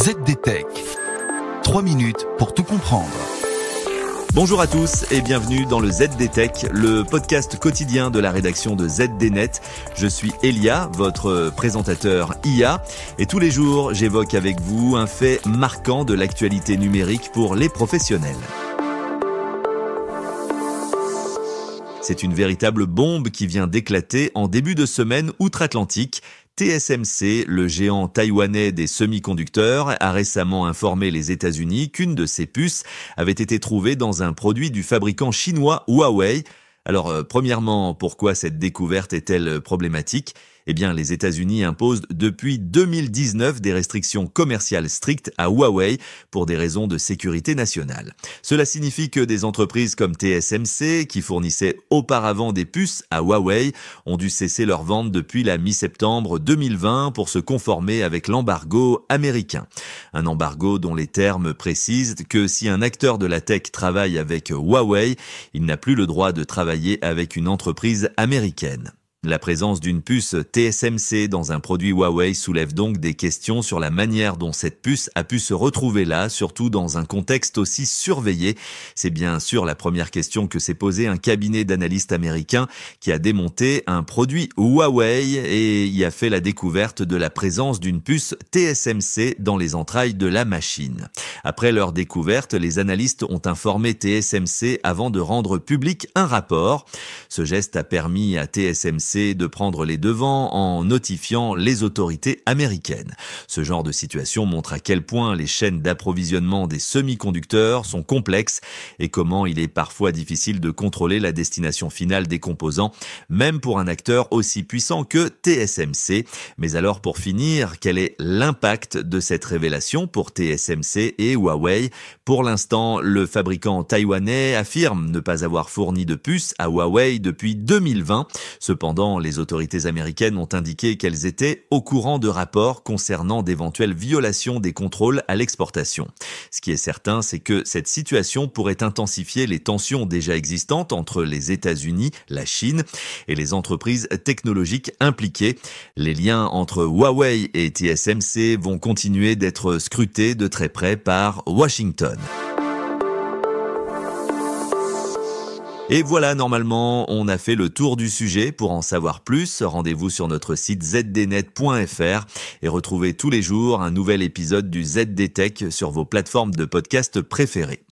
ZDTech. 3 minutes pour tout comprendre. Bonjour à tous et bienvenue dans le ZDTech, le podcast quotidien de la rédaction de ZDNet. Je suis Elia, votre présentateur IA, et tous les jours j'évoque avec vous un fait marquant de l'actualité numérique pour les professionnels. C'est une véritable bombe qui vient d'éclater en début de semaine outre-Atlantique. TSMC, le géant taïwanais des semi-conducteurs, a récemment informé les États-Unis qu'une de ses puces avait été trouvée dans un produit du fabricant chinois Huawei. Alors, premièrement, pourquoi cette découverte est-elle problématique ? Eh bien, les États-Unis imposent depuis 2019 des restrictions commerciales strictes à Huawei pour des raisons de sécurité nationale. Cela signifie que des entreprises comme TSMC, qui fournissaient auparavant des puces à Huawei, ont dû cesser leur vente depuis la mi-septembre 2020 pour se conformer avec l'embargo américain. Un embargo dont les termes précisent que si un acteur de la tech travaille avec Huawei, il n'a plus le droit de travailler avec une entreprise américaine. La présence d'une puce TSMC dans un produit Huawei soulève donc des questions sur la manière dont cette puce a pu se retrouver là, surtout dans un contexte aussi surveillé. C'est bien sûr la première question que s'est posée un cabinet d'analystes américains qui a démonté un produit Huawei et y a fait la découverte de la présence d'une puce TSMC dans les entrailles de la machine. Après leur découverte, les analystes ont informé TSMC avant de rendre public un rapport. Ce geste a permis à TSMC de prendre les devants en notifiant les autorités américaines. Ce genre de situation montre à quel point les chaînes d'approvisionnement des semi-conducteurs sont complexes et comment il est parfois difficile de contrôler la destination finale des composants, même pour un acteur aussi puissant que TSMC. Mais alors pour finir, quel est l'impact de cette révélation pour TSMC et Huawei ? Pour l'instant, le fabricant taïwanais affirme ne pas avoir fourni de puces à Huawei depuis 2020. Cependant, les autorités américaines ont indiqué qu'elles étaient au courant de rapports concernant d'éventuelles violations des contrôles à l'exportation. Ce qui est certain, c'est que cette situation pourrait intensifier les tensions déjà existantes entre les États-Unis, la Chine et les entreprises technologiques impliquées. Les liens entre Huawei et TSMC vont continuer d'être scrutés de très près par Washington. Et voilà, normalement, on a fait le tour du sujet. Pour en savoir plus, rendez-vous sur notre site zdnet.fr et retrouvez tous les jours un nouvel épisode du ZDTech sur vos plateformes de podcast préférées.